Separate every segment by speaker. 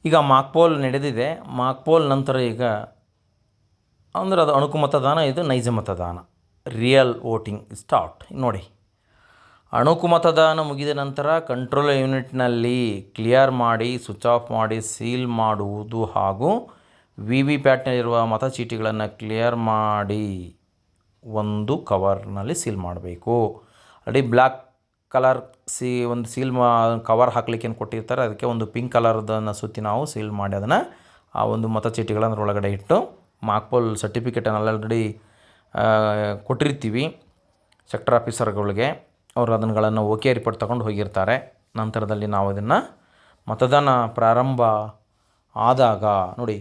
Speaker 1: ಈಗ ಮಾಕ್ಪೋಲ್ ನಡೆದಿದೆ. ಮಾಕ್ಪೋಲ್ ನಂತರ ಈಗ ಅಂದರೆ ಅದು ಅಣುಕು ಮತದಾನ, ಇದು ನೈಜ ಮತದಾನ, ರಿಯಲ್ ವೋಟಿಂಗ್ ಸ್ಟಾರ್ಟ್. ನೋಡಿ, ಅಣುಕು ಮತದಾನ ಮುಗಿದ ನಂತರ ಕಂಟ್ರೋಲ್ ಯೂನಿಟ್ನಲ್ಲಿ ಕ್ಲಿಯರ್ ಮಾಡಿ, ಸ್ವಿಚ್ ಆಫ್ ಮಾಡಿ, ಸೀಲ್ ಮಾಡುವುದು ಹಾಗೂ ವಿ ವಿ ಪ್ಯಾಟ್ನಲ್ಲಿರುವ ಮತಚೀಟಿಗಳನ್ನು ಕ್ಲಿಯರ್ ಮಾಡಿ ಒಂದು ಕವರ್ನಲ್ಲಿ ಸೀಲ್ ಮಾಡಬೇಕು. ಬ್ಲ್ಯಾಕ್ ಕಲರ್ ಒಂದು ಸೀಲ್ ಕವರ್ ಹಾಕ್ಲಿಕ್ಕೆ ಏನು ಕೊಟ್ಟಿರ್ತಾರೆ, ಅದಕ್ಕೆ ಒಂದು ಪಿಂಕ್ ಕಲರ್ದನ್ನು ಸುತ್ತಿ ನಾವು ಸೀಲ್ ಮಾಡಿ ಅದನ್ನು ಆ ಒಂದು ಮತಚೀಟಿಗಳನ್ನು ಅದರೊಳಗಡೆ ಇಟ್ಟು ಮಾಕ್ಪೋಲ್ ಸರ್ಟಿಫಿಕೇಟನ್ನು ಆಲ್ರೆಡಿ ಕೊಟ್ಟಿರ್ತೀವಿ ಸೆಕ್ಟರ್ ಆಫೀಸರ್ಗಳಿಗೆ. ಅವರು ಅದನ್ನುಗಳನ್ನು ಓಕೆ ರಿಪೋರ್ಟ್ ತೊಗೊಂಡು ಹೋಗಿರ್ತಾರೆ. ನಂತರದಲ್ಲಿ ನಾವು ಅದನ್ನು ಮತದಾನ ಪ್ರಾರಂಭ ಆದಾಗ ನೋಡಿ,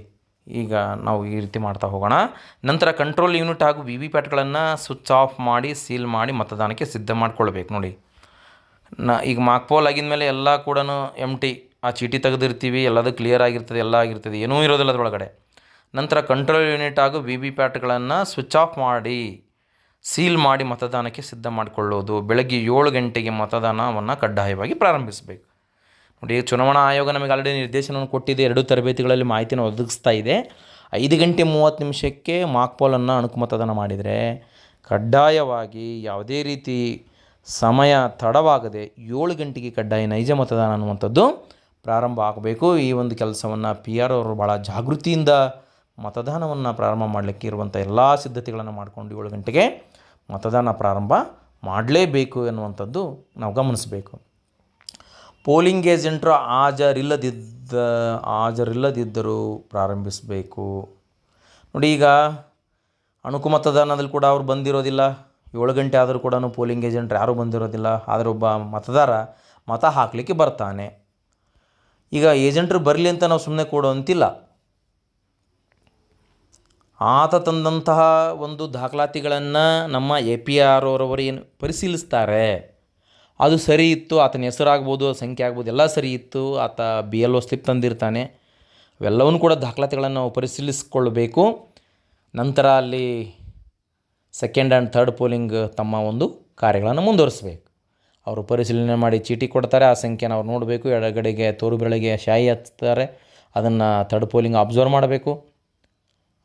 Speaker 1: ಈಗ ನಾವು ಈ ರೀತಿ ಮಾಡ್ತಾ ಹೋಗೋಣ. ನಂತರ ಕಂಟ್ರೋಲ್ ಯೂನಿಟ್ ಹಾಗೂ ವಿ ವಿ ಪ್ಯಾಟ್ಗಳನ್ನು ಸ್ವಿಚ್ ಆಫ್ ಮಾಡಿ, ಸೀಲ್ ಮಾಡಿ ಮತದಾನಕ್ಕೆ ಸಿದ್ಧ ಮಾಡ್ಕೊಳ್ಬೇಕು. ನೋಡಿ, ಈಗ ಮಾಕ್ಪೋಲ್ ಆಗಿದ ಮೇಲೆ ಎಲ್ಲ ಕೂಡ ಟಿ ಆ ಚೀಟಿ ತೆಗೆದಿರ್ತೀವಿ, ಎಲ್ಲದು ಕ್ಲಿಯರ್ ಆಗಿರ್ತದೆ, ಎಲ್ಲ ಆಗಿರ್ತದೆ, ಏನೂ ಇರೋದಿಲ್ಲ ಅದರೊಳಗಡೆ. ನಂತರ ಕಂಟ್ರೋಲ್ ಯೂನಿಟ್ ಹಾಗೂ ವಿ ವಿ ಪ್ಯಾಟ್ಗಳನ್ನು ಸ್ವಿಚ್ ಆಫ್ ಮಾಡಿ, ಸೀಲ್ ಮಾಡಿ ಮತದಾನಕ್ಕೆ ಸಿದ್ಧ ಮಾಡಿಕೊಳ್ಳೋದು. ಬೆಳಗ್ಗೆ 7 ಗಂಟೆಗೆ ಮತದಾನವನ್ನು ಕಡ್ಡಾಯವಾಗಿ ಪ್ರಾರಂಭಿಸಬೇಕು. ನೋಡಿ, ಚುನಾವಣಾ ಆಯೋಗ ನಮಗೆ ಆಲ್ರೆಡಿ ನಿರ್ದೇಶನವನ್ನು ಕೊಟ್ಟಿದೆ. 2 ತರಬೇತಿಗಳಲ್ಲಿ ಮಾಹಿತಿಯನ್ನು ಒದಗಿಸ್ತಾ ಇದೆ. 5 ಗಂಟೆ 30 ನಿಮಿಷಕ್ಕೆ ಮಾಕ್ಪೋಲನ್ನು ಅಣುಕು ಮತದಾನ ಮಾಡಿದರೆ ಕಡ್ಡಾಯವಾಗಿ ಯಾವುದೇ ರೀತಿ ಸಮಯ ತಡವಾಗದೆ 7 ಗಂಟೆಗೆ ಕಡ್ಡಾಯ ನೈಜ ಮತದಾನ ಅನ್ನುವಂಥದ್ದು ಪ್ರಾರಂಭ ಆಗಬೇಕು. ಈ ಒಂದು ಕೆಲಸವನ್ನು ಪಿ ಆರ್ ಅವರು ಭಾಳ ಜಾಗೃತಿಯಿಂದ ಮತದಾನವನ್ನು ಪ್ರಾರಂಭ ಮಾಡಲಿಕ್ಕೆ ಇರುವಂಥ ಎಲ್ಲ ಸಿದ್ಧತೆಗಳನ್ನು ಮಾಡಿಕೊಂಡು 7 ಗಂಟೆಗೆ ಮತದಾನ ಪ್ರಾರಂಭ ಮಾಡಲೇಬೇಕು ಎನ್ನುವಂಥದ್ದು ನಾವು ಗಮನಿಸಬೇಕು. ಪೋಲಿಂಗ್ ಏಜೆಂಟರು ಹಾಜರಿಲ್ಲದಿದ್ದರೂ ಪ್ರಾರಂಭಿಸಬೇಕು. ನೋಡಿ, ಈಗ ಅಣುಕು ಮತದಾನದಲ್ಲಿ ಕೂಡ ಅವ್ರು ಬಂದಿರೋದಿಲ್ಲ. 7 ಗಂಟೆ ಆದರೂ ಕೂಡ ಪೋಲಿಂಗ್ ಏಜೆಂಟ್ ಯಾರೂ ಬಂದಿರೋದಿಲ್ಲ. ಆದರೆ ಒಬ್ಬ ಮತದಾರ ಮತ ಹಾಕಲಿಕ್ಕೆ ಬರ್ತಾನೆ. ಈಗ ಏಜೆಂಟ್ರು ಬರಲಿ ಅಂತ ನಾವು ಸುಮ್ಮನೆ ಕೊಡುವಂತಿಲ್ಲ. ಆತ ತಂದಂತಹ ಒಂದು ದಾಖಲಾತಿಗಳನ್ನು ನಮ್ಮ ಎ ಪಿ ಆರ್ ಅವರವರು ಏನು ಪರಿಶೀಲಿಸ್ತಾರೆ, ಅದು ಸರಿ ಇತ್ತು, ಆತನ ಹೆಸರಾಗ್ಬೋದು, ಸಂಖ್ಯೆ ಆಗ್ಬೋದು, ಎಲ್ಲ ಸರಿ ಇತ್ತು, ಆತ ಬಿ ಎಲ್ ಒ ಸ್ಲಿಪ್ ತಂದಿರ್ತಾನೆ, ಅವೆಲ್ಲವನ್ನೂ ಕೂಡ ದಾಖಲಾತಿಗಳನ್ನು ನಾವು ಪರಿಶೀಲಿಸಿಕೊಳ್ಳಬೇಕು. ನಂತರ ಅಲ್ಲಿ ಸೆಕೆಂಡ್ ಆ್ಯಂಡ್ ಥರ್ಡ್ ಪೋಲಿಂಗ್ ತಮ್ಮ ಒಂದು ಕಾರ್ಯಗಳನ್ನು ಮುಂದುವರಿಸಬೇಕು. ಅವರು ಪರಿಶೀಲನೆ ಮಾಡಿ ಚೀಟಿ ಕೊಡ್ತಾರೆ, ಆ ಸಂಖ್ಯೆನ ಅವ್ರು ನೋಡಬೇಕು, ಎಡಗಡೆಗೆ ತೋರು ಬೆಳಗ್ಗೆ ಶಾಯಿ ಹಚ್ತಾರೆ, ಅದನ್ನು ಥರ್ಡ್ ಪೋಲಿಂಗ್ ಅಬ್ಸರ್ವ್ ಮಾಡಬೇಕು.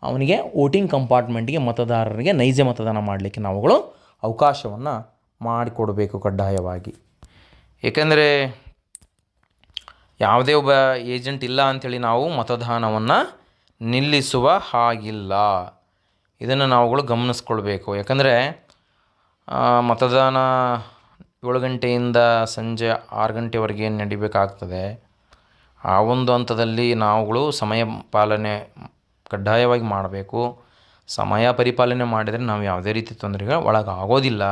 Speaker 1: ಅವನಿಗೆ ವೋಟಿಂಗ್ ಕಂಪಾರ್ಟ್ಮೆಂಟಿಗೆ ಮತದಾರರಿಗೆ ನೈಜ ಮತದಾನ ಮಾಡಲಿಕ್ಕೆ ನಾವುಗಳು ಅವಕಾಶವನ್ನು ಮಾಡಿಕೊಡಬೇಕು ಕಡ್ಡಾಯವಾಗಿ. ಏಕೆಂದರೆ ಯಾವುದೇ ಒಬ್ಬ ಏಜೆಂಟ್ ಇಲ್ಲ ಅಂಥೇಳಿ ನಾವು ಮತದಾನವನ್ನು ನಿಲ್ಲಿಸುವ ಹಾಗಿಲ್ಲ. ಇದನ್ನು ನಾವುಗಳು ಗಮನಿಸ್ಕೊಳ್ಬೇಕು. ಯಾಕಂದರೆ ಮತದಾನ 7 ಗಂಟೆಯಿಂದ ಸಂಜೆ 6 ಗಂಟೆವರೆಗೆ ಏನು ನಡಿಬೇಕಾಗ್ತದೆ, ಆ ಒಂದು ಹಂತದಲ್ಲಿ ನಾವುಗಳು ಸಮಯ ಪಾಲನೆ ಕಡ್ಡಾಯವಾಗಿ ಮಾಡಬೇಕು. ಸಮಯ ಪರಿಪಾಲನೆ ಮಾಡಿದರೆ ನಾವು ಯಾವುದೇ ರೀತಿ ತೊಂದರೆಗೆ ಒಳಗಾಗೋದಿಲ್ಲ.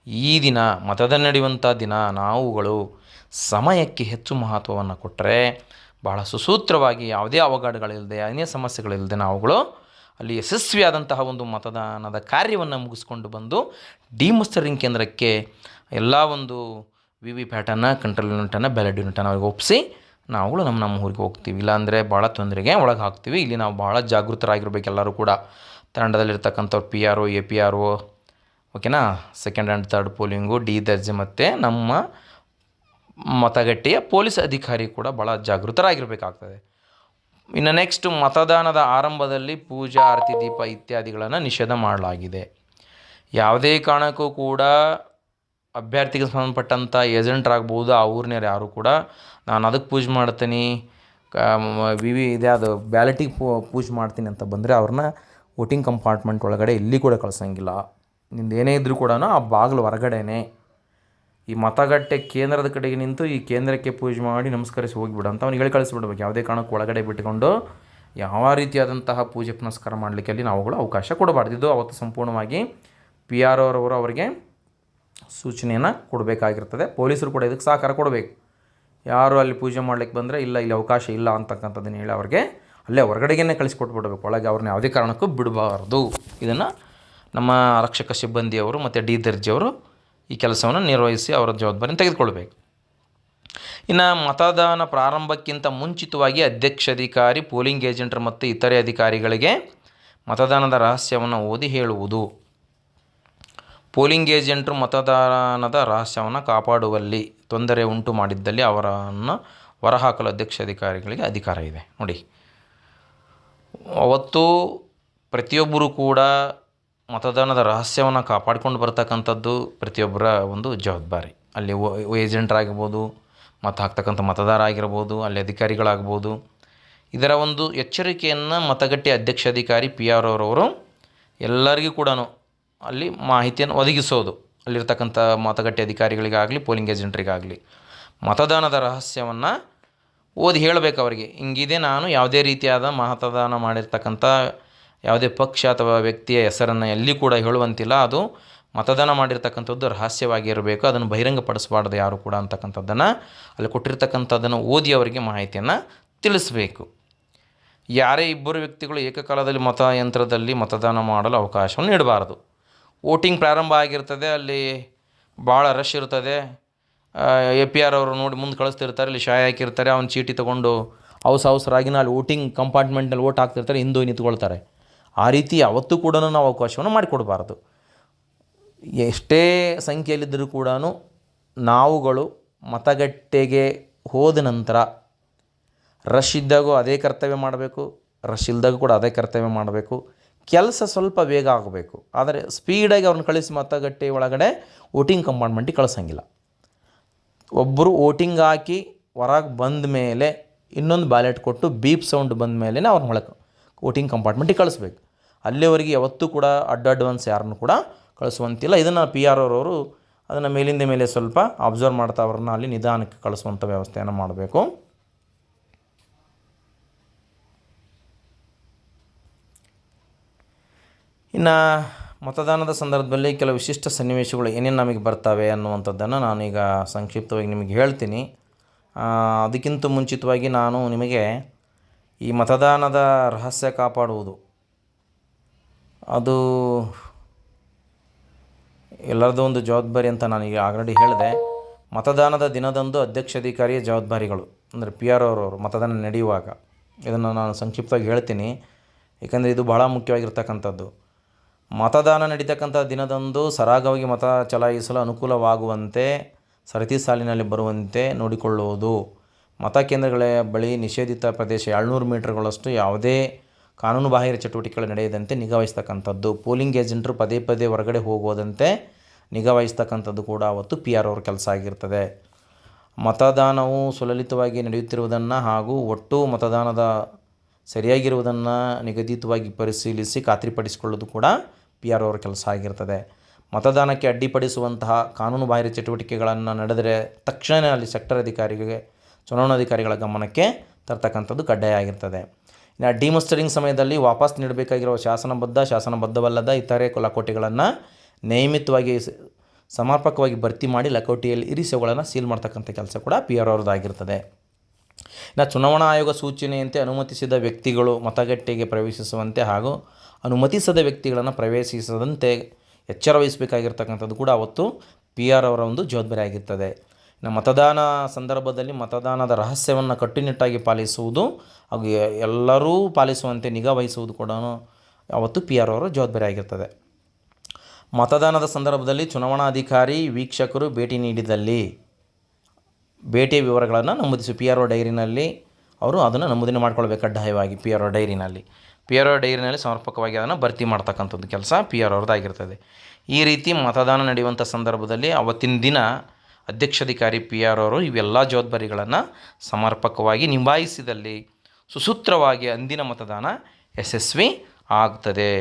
Speaker 1: ಈ ದಿನ ಮತದಾನ ನಡೆಯುವಂಥ ದಿನ ನಾವುಗಳು ಸಮಯಕ್ಕೆ ಹೆಚ್ಚು ಮಹತ್ವವನ್ನು ಕೊಟ್ಟರೆ ಬಹಳ ಸುಸೂತ್ರವಾಗಿ ಯಾವುದೇ ಅವಘಡಗಳಿಲ್ಲದೆ, ಅನೇಕ ಸಮಸ್ಯೆಗಳಿಲ್ಲದೆ ನಾವುಗಳು ಅಲ್ಲಿ ಯಶಸ್ವಿಯಾದಂತಹ ಒಂದು ಮತದಾನದ ಕಾರ್ಯವನ್ನು ಮುಗಿಸ್ಕೊಂಡು ಬಂದು ಡಿಮಸ್ಟರಿಂಗ್ ಕೇಂದ್ರಕ್ಕೆ ಎಲ್ಲ ಒಂದು ವಿ ವಿ ಪ್ಯಾಟನ್ನು, ಕಂಟ್ರೋಲ್ ಯೂನಿಟನ್ನು, ಬ್ಯಾಲೆಟ್ ಯೂನಿಟನ್ನು ಅವ್ರಿಗೆ ಒಪ್ಪಿಸಿ ನಾವುಗಳು ನಮ್ಮ ಊರಿಗೆ ಹೋಗ್ತೀವಿ. ಇಲ್ಲಾಂದರೆ ಭಾಳ ತೊಂದರೆಗೆ ಒಳಗೆ ಹಾಕ್ತೀವಿ. ಇಲ್ಲಿ ನಾವು ಭಾಳ ಜಾಗೃತರಾಗಿರ್ಬೇಕು. ಎಲ್ಲರೂ ಕೂಡ ತಂಡದಲ್ಲಿರ್ತಕ್ಕಂಥವ್ರು P R O, A P R O, ಓಕೆನಾ, second and third polling, D ದರ್ಜೆ ಮತ್ತು ನಮ್ಮ ಮತಗಟ್ಟೆಯ ಪೊಲೀಸ್ ಅಧಿಕಾರಿ ಕೂಡ ಭಾಳ ಜಾಗೃತರಾಗಿರಬೇಕಾಗ್ತದೆ. ಇನ್ನು ನೆಕ್ಸ್ಟ್, ಮತದಾನದ ಆರಂಭದಲ್ಲಿ ಪೂಜಾ, ಆರತಿ, ದೀಪ ಇತ್ಯಾದಿಗಳನ್ನು ನಿಷೇಧ ಮಾಡಲಾಗಿದೆ. ಯಾವುದೇ ಕಾರಣಕ್ಕೂ ಕೂಡ ಅಭ್ಯರ್ಥಿಗೆ ಸಂಬಂಧಪಟ್ಟಂಥ ಏಜೆಂಟ್ರಾಗ್ಬೋದು, ಆ ಊರಿನವ್ರು ಯಾರು ಕೂಡ ನಾನು ಅದಕ್ಕೆ ಪೂಜೆ ಮಾಡ್ತೀನಿ, ಇದ್ಯಾವುದು ಬ್ಯಾಲೆಟಿಗೆ ಪೂಜೆ ಮಾಡ್ತೀನಿ ಅಂತ ಬಂದರೆ ಅವ್ರನ್ನ ವೋಟಿಂಗ್ ಕಂಪಾರ್ಟ್ಮೆಂಟ್ ಒಳಗಡೆ ಇಲ್ಲಿ ಕೂಡ ಕಳ್ಸೋಂಗಿಲ್ಲ. ನಿಂದು ಏನೇ ಇದ್ದರೂ ಕೂಡ ಆ ಬಾಗಿಲು ಹೊರಗಡೆನೇ ಈ ಮತಗಟ್ಟೆ ಕೇಂದ್ರದ ಕಡೆಗೆ ನಿಂತು ಈ ಕೇಂದ್ರಕ್ಕೆ ಪೂಜೆ ಮಾಡಿ ನಮಸ್ಕರಿಸಿ ಹೋಗಿಬಿಡು ಅಂತ ಅವ್ನಿಗೆ ಹೇಳಿ ಕಳಿಸ್ಬಿಡ್ಬೇಕು. ಯಾವುದೇ ಕಾರಣಕ್ಕೂ ಒಳಗಡೆ ಬಿಟ್ಟುಕೊಂಡು ಯಾವ ರೀತಿಯಾದಂತಹ ಪೂಜೆ ಪುನಸ್ಕಾರ ಮಾಡಲಿಕ್ಕೆ ಅಲ್ಲಿ ನಾವುಗಳು ಅವಕಾಶ ಕೊಡಬಾರ್ದು. ಇದು ಅವತ್ತು ಸಂಪೂರ್ಣವಾಗಿ ಪಿ ಆರ್ ಅವರವರು ಅವರಿಗೆ ಸೂಚನೆಯನ್ನು ಕೊಡಬೇಕಾಗಿರ್ತದೆ. ಪೊಲೀಸರು ಕೂಡ ಇದಕ್ಕೆ ಸಹಕಾರ ಕೊಡಬೇಕು. ಯಾರು ಅಲ್ಲಿ ಪೂಜೆ ಮಾಡಲಿಕ್ಕೆ ಬಂದರೆ ಇಲ್ಲ, ಇಲ್ಲಿ ಅವಕಾಶ ಇಲ್ಲ ಅಂತಕ್ಕಂಥದ್ದನ್ನು ಹೇಳಿ ಅವ್ರಿಗೆ ಅಲ್ಲೇ ಹೊರಗಡೆಗೇ ಕಳಿಸ್ಕೊಟ್ಬಿಡ್ಬೇಕು. ಒಳಗೆ ಅವ್ರನ್ನ ಯಾವುದೇ ಕಾರಣಕ್ಕೂ ಬಿಡಬಾರ್ದು. ಇದನ್ನು ನಮ್ಮ ಆರಕ್ಷಕ ಸಿಬ್ಬಂದಿಯವರು ಮತ್ತು ಡಿ ದರ್ಜೆಯವರು ಈ ಕೆಲಸವನ್ನು ನಿರ್ವಹಿಸಿ ಅವರ ಜವಾಬ್ದಾರಿಯನ್ನು ತೆಗೆದುಕೊಳ್ಬೇಕು. ಇನ್ನು ಮತದಾನ ಪ್ರಾರಂಭಕ್ಕಿಂತ ಮುಂಚಿತವಾಗಿ ಅಧ್ಯಕ್ಷಾಧಿಕಾರಿ, ಪೋಲಿಂಗ್ ಏಜೆಂಟರು ಮತ್ತು ಇತರೆ ಅಧಿಕಾರಿಗಳಿಗೆ ಮತದಾನದ ರಹಸ್ಯವನ್ನು ಓದಿ ಹೇಳುವುದು. ಪೋಲಿಂಗ್ ಏಜೆಂಟರು ಮತದಾನದ ರಹಸ್ಯವನ್ನು ಕಾಪಾಡುವಲ್ಲಿ ತೊಂದರೆ ಉಂಟು ಮಾಡಿದ್ದಲ್ಲಿ ಅವರನ್ನು ಹೊರಹಾಕಲು ಅಧ್ಯಕ್ಷಾಧಿಕಾರಿಗಳಿಗೆ ಅಧಿಕಾರ ಇದೆ. ನೋಡಿ, ಅವತ್ತು ಪ್ರತಿಯೊಬ್ಬರೂ ಕೂಡ ಮತದಾನದ ರಹಸ್ಯವನ್ನು ಕಾಪಾಡಿಕೊಂಡು ಬರ್ತಕ್ಕಂಥದ್ದು ಪ್ರತಿಯೊಬ್ಬರ ಒಂದು ಜವಾಬ್ದಾರಿ. ಅಲ್ಲಿ ಏಜೆಂಟ್ರಾಗಿರ್ಬೋದು, ಮತ ಹಾಕ್ತಕ್ಕಂಥ ಮತದಾರ ಆಗಿರ್ಬೋದು, ಅಲ್ಲಿ ಅಧಿಕಾರಿಗಳಾಗ್ಬೋದು. ಇದರ ಒಂದು ಎಚ್ಚರಿಕೆಯನ್ನು ಮತಗಟ್ಟೆ ಅಧ್ಯಕ್ಷಾಧಿಕಾರಿ ಪಿ ಆರ್ ಅವರವರು ಎಲ್ಲರಿಗೂ ಕೂಡ ಅಲ್ಲಿ ಮಾಹಿತಿಯನ್ನು ಒದಗಿಸೋದು. ಅಲ್ಲಿರ್ತಕ್ಕಂಥ ಮತಗಟ್ಟೆ ಅಧಿಕಾರಿಗಳಿಗಾಗಲಿ, ಪೋಲಿಂಗ್ ಏಜೆಂಟ್ರಿಗಾಗಲಿ ಮತದಾನದ ರಹಸ್ಯವನ್ನು ಓದಿ ಹೇಳಬೇಕು ಅವರಿಗೆ. ಹಿಂಗಿದೆ, ನಾನು ಯಾವುದೇ ರೀತಿಯಾದ ಮತದಾನ ಮಾಡಿರ್ತಕ್ಕಂಥ ಯಾವುದೇ ಪಕ್ಷ ಅಥವಾ ವ್ಯಕ್ತಿಯ ಹೆಸರನ್ನು ಎಲ್ಲಿ ಕೂಡ ಹೇಳುವಂತಿಲ್ಲ. ಅದು ಮತದಾನ ಮಾಡಿರ್ತಕ್ಕಂಥದ್ದು ರಹಸ್ಯವಾಗಿರಬೇಕು, ಅದನ್ನು ಬಹಿರಂಗಪಡಿಸಬಾರ್ದು ಯಾರು ಕೂಡ ಅಂತಕ್ಕಂಥದ್ದನ್ನು ಅಲ್ಲಿ ಕೊಟ್ಟಿರ್ತಕ್ಕಂಥದ್ದನ್ನು ಓದಿ ಅವರಿಗೆ ಮಾಹಿತಿಯನ್ನು ತಿಳಿಸಬೇಕು. ಯಾರೇ ಇಬ್ಬರು ವ್ಯಕ್ತಿಗಳು ಏಕಕಾಲದಲ್ಲಿ ಮತಯಂತ್ರದಲ್ಲಿ ಮತದಾನ ಮಾಡಲು ಅವಕಾಶವನ್ನು ನೀಡಬಾರದು. ವೋಟಿಂಗ್ ಪ್ರಾರಂಭ ಆಗಿರ್ತದೆ, ಅಲ್ಲಿ ಭಾಳ ರಶ್ ಇರ್ತದೆ. ಎ ಪಿ ಆರ್ ಅವರು ನೋಡಿ ಮುಂದೆ ಕಳಿಸ್ತಿರ್ತಾರೆ, ಅಲ್ಲಿ ಶಾಯಿ ಹಾಕಿರ್ತಾರೆ, ಅವ್ನು ಚೀಟಿ ತೊಗೊಂಡು ಅವಸರಾಗಿನ ಅಲ್ಲಿ ವೋಟಿಂಗ್ ಕಂಪಾರ್ಟ್ಮೆಂಟಲ್ಲಿ ವೋಟ್ ಹಾಕ್ತಿರ್ತಾರೆ, ಹಿಂದೆ ನಿಂತ್ಕೊಳ್ತಾರೆ. ಆ ರೀತಿ ಯಾವತ್ತೂ ಕೂಡ ನಾವು ಅವಕಾಶವನ್ನು ಮಾಡಿಕೊಡಬಾರ್ದು. ಎಷ್ಟೇ ಸಂಖ್ಯೆಯಲ್ಲಿದ್ದರೂ ಕೂಡ ನಾವುಗಳು ಮತಗಟ್ಟೆಗೆ ಹೋದ ನಂತರ ರಶ್ ಇದ್ದಾಗೂ ಅದೇ ಕರ್ತವ್ಯ ಮಾಡಬೇಕು, ರಶ್ ಇಲ್ದಾಗ ಕೂಡ ಅದೇ ಕರ್ತವ್ಯ ಮಾಡಬೇಕು. ಕೆಲಸ ಸ್ವಲ್ಪ ಬೇಗ ಆಗಬೇಕು, ಆದರೆ ಸ್ಪೀಡಾಗಿ ಅವ್ರನ್ನ ಕಳಿಸಿ ಮತಗಟ್ಟೆ ಒಳಗಡೆ ವೋಟಿಂಗ್ ಕಂಪಾರ್ಟ್ಮೆಂಟಿಗೆ ಕಳಿಸೋಂಗಿಲ್ಲ. ಒಬ್ಬರು ವೋಟಿಂಗ್ ಹಾಕಿ ಹೊರಗೆ ಬಂದ ಮೇಲೆ ಇನ್ನೊಂದು ಬ್ಯಾಲೆಟ್ ಕೊಟ್ಟು ಬೀಪ್ ಸೌಂಡ್ ಬಂದ ಮೇಲೆ ಅವ್ರನ್ನ ಒಳಗೆ ವೋಟಿಂಗ್ ಕಂಪಾರ್ಟ್ಮೆಂಟಿಗೆ ಕಳಿಸ್ಬೇಕು. ಅಲ್ಲಿವರೆಗೆ ಯಾವತ್ತೂ ಕೂಡ ಅಡ್ವಾನ್ಸ್ ಯಾರನ್ನು ಕೂಡ ಕಳಿಸುವಂತಿಲ್ಲ. ಇದನ್ನು ಪಿ ಆರ್ ಅವರು ಅದನ್ನು ಮೇಲಿಂದ ಮೇಲೆ ಸ್ವಲ್ಪ ಅಬ್ಸರ್ವ್ ಮಾಡ್ತಾ ಅವ್ರನ್ನ ಅಲ್ಲಿ ನಿಧಾನಕ್ಕೆ ಕಳಿಸುವಂಥ ವ್ಯವಸ್ಥೆಯನ್ನು ಮಾಡಬೇಕು. ಇನ್ನು ಮತದಾನದ ಸಂದರ್ಭದಲ್ಲಿ ಕೆಲವು ವಿಶಿಷ್ಟ ಸನ್ನಿವೇಶಗಳು ಏನೇನು ನಮಗೆ ಬರ್ತವೆ ಅನ್ನುವಂಥದ್ದನ್ನು ನಾನೀಗ ಸಂಕ್ಷಿಪ್ತವಾಗಿ ನಿಮಗೆ ಹೇಳ್ತೀನಿ. ಅದಕ್ಕಿಂತ ಮುಂಚಿತವಾಗಿ ನಾನು ನಿಮಗೆ ಈ ಮತದಾನದ ರಹಸ್ಯ ಕಾಪಾಡುವುದು ಅದು ಎಲ್ಲರದ್ದು ಒಂದು ಜವಾಬ್ದಾರಿ ಅಂತ ನಾನೀಗ ಆಲ್ರೆಡಿ ಹೇಳಿದೆ. ಮತದಾನದ ದಿನದಂದು ಅಧ್ಯಕ್ಷಾಧಿಕಾರಿಯ ಜವಾಬ್ದಾರಿಗಳು ಅಂದರೆ ಪಿ ಆರ್ ಅವರು ಮತದಾನ ನಡೆಯುವಾಗ ಇದನ್ನು ನಾನು ಸಂಕ್ಷಿಪ್ತವಾಗಿ ಹೇಳ್ತೀನಿ, ಏಕೆಂದರೆ ಇದು ಬಹಳ ಮುಖ್ಯವಾಗಿರ್ತಕ್ಕಂಥದ್ದು. ಮತದಾನ ನಡೀತಕ್ಕಂಥ ದಿನದಂದು ಸರಾಗವಾಗಿ ಮತ ಚಲಾಯಿಸಲು ಅನುಕೂಲವಾಗುವಂತೆ ಸರತಿ ಸಾಲಿನಲ್ಲಿ ಬರುವಂತೆ ನೋಡಿಕೊಳ್ಳುವುದು. ಮತಕೇಂದ್ರಗಳ ಬಳಿ ನಿಷೇಧಿತ ಪ್ರದೇಶ 200 ಮೀಟರ್ಗಳಷ್ಟು ಯಾವುದೇ ಕಾನೂನುಬಾಹಿರ ಚಟುವಟಿಕೆಗಳು ನಡೆಯದಂತೆ ನಿಗಾವಹಿಸ್ತಕ್ಕಂಥದ್ದು. ಪೋಲಿಂಗ್ ಏಜೆಂಟರು ಪದೇ ಪದೇ ಹೊರಗಡೆ ಹೋಗುವುದಂತೆ ನಿಗಾವಹಿಸ್ತಕ್ಕಂಥದ್ದು ಕೂಡ ಅವತ್ತು ಪಿ ಆರ್ ಅವ್ರ ಕೆಲಸ ಆಗಿರ್ತದೆ. ಮತದಾನವು ಸುಲಲಿತವಾಗಿ ನಡೆಯುತ್ತಿರುವುದನ್ನು ಹಾಗೂ ಒಟ್ಟು ಮತದಾನದ ಸರಿಯಾಗಿರುವುದನ್ನು ನಿಗದಿತವಾಗಿ ಪರಿಶೀಲಿಸಿ ಖಾತ್ರಿಪಡಿಸಿಕೊಳ್ಳೋದು ಕೂಡ ಪಿ ಆರ್ ಅವ್ರ ಕೆಲಸ ಆಗಿರ್ತದೆ. ಮತದಾನಕ್ಕೆ ಅಡ್ಡಿಪಡಿಸುವಂತಹ ಕಾನೂನುಬಾಹಿರ ಚಟುವಟಿಕೆಗಳನ್ನು ನಡೆದರೆ ತಕ್ಷಣ ಅಲ್ಲಿ ಸೆಕ್ಟರ್ ಅಧಿಕಾರಿಗೆ, ಚುನಾವಣಾಧಿಕಾರಿಗಳ ಗಮನಕ್ಕೆ ತರ್ತಕ್ಕಂಥದ್ದು ಕಡ್ಡಾಯ ಆಗಿರ್ತದೆ. ಇನ್ನು ಡಿಮಸ್ಟರಿಂಗ್ ಸಮಯದಲ್ಲಿ ವಾಪಸ್ ನೀಡಬೇಕಾಗಿರುವ ಶಾಸನಬದ್ಧವಲ್ಲದ ಇತರೆ ಲಕೋಟೆಗಳನ್ನು ನಿಯಮಿತವಾಗಿ ಸಮರ್ಪಕವಾಗಿ ಭರ್ತಿ ಮಾಡಿ ಲಕೋಟೆಯಲ್ಲಿ ಇರಿಸಿ ಅವುಗಳನ್ನು ಸೀಲ್ ಮಾಡ್ತಕ್ಕಂಥ ಕೆಲಸ ಕೂಡ ಪಿ ಆರ್ ಅವ್ರದ್ದಾಗಿರ್ತದೆ. ಇನ್ನು ಚುನಾವಣಾ ಆಯೋಗ ಸೂಚನೆಯಂತೆ ಅನುಮತಿಸಿದ ವ್ಯಕ್ತಿಗಳು ಮತಗಟ್ಟೆಗೆ ಪ್ರವೇಶಿಸುವಂತೆ ಹಾಗೂ ಅನುಮತಿಸದ ವ್ಯಕ್ತಿಗಳನ್ನು ಪ್ರವೇಶಿಸದಂತೆ ಎಚ್ಚರ ವಹಿಸಬೇಕಾಗಿರ್ತಕ್ಕಂಥದ್ದು ಕೂಡ ಅವತ್ತು ಪಿ ಆರ್ ಅವರ ಒಂದು ಜವಾಬ್ದಾರಿ ಆಗಿರ್ತದೆ. ಇನ್ನು ಮತದಾನ ಸಂದರ್ಭದಲ್ಲಿ ಮತದಾನದ ರಹಸ್ಯವನ್ನು ಕಟ್ಟುನಿಟ್ಟಾಗಿ ಪಾಲಿಸುವುದು ಹಾಗೂ ಎಲ್ಲರೂ ಪಾಲಿಸುವಂತೆ ನಿಗಾ ವಹಿಸುವುದು ಕೂಡ ಅವತ್ತು ಪಿ ಆರ್ ಅವರ ಜವಾಬ್ದಾರಿ ಆಗಿರ್ತದೆ. ಮತದಾನದ ಸಂದರ್ಭದಲ್ಲಿ ಚುನಾವಣಾಧಿಕಾರಿ ವೀಕ್ಷಕರು ಭೇಟಿ ನೀಡಿದಲ್ಲಿ ಭೇಟಿಯ ವಿವರಗಳನ್ನು ನಮೂದಿಸಿ ಪಿ ಆರ್ ಒ ಡೈರಿನಲ್ಲಿ ಅವರು ಅದನ್ನು ನಮೂದನೆ ಮಾಡ್ಕೊಳ್ಬೇಕು ಕಡ್ಡಾಯವಾಗಿ. ಪಿ ಆರ್ ಒ ಡೈರಿನಲ್ಲಿ ಸಮರ್ಪಕವಾಗಿ ಅದನ್ನು ಭರ್ತಿ ಮಾಡ್ತಕ್ಕಂಥದ್ದು ಕೆಲಸ ಪಿ ಆರ್ ಅವ್ರದ್ದಾಗಿರ್ತದೆ. ಈ ರೀತಿ ಮತದಾನ ನಡೆಯುವಂಥ ಸಂದರ್ಭದಲ್ಲಿ ಅವತ್ತಿನ ದಿನ ಅಧ್ಯಕ್ಷಾಧಿಕಾರಿ ಪಿ ಆರ್ ಅವರು ಇವೆಲ್ಲ ಜವಾಬ್ದಾರಿಗಳನ್ನು ಸಮರ್ಪಕವಾಗಿ ನಿಭಾಯಿಸಿದಲ್ಲಿ ಸುಸೂತ್ರವಾಗಿ ಅಂದಿನ ಮತದಾನ ಯಶಸ್ವಿ ಆಗ್ತದೆ.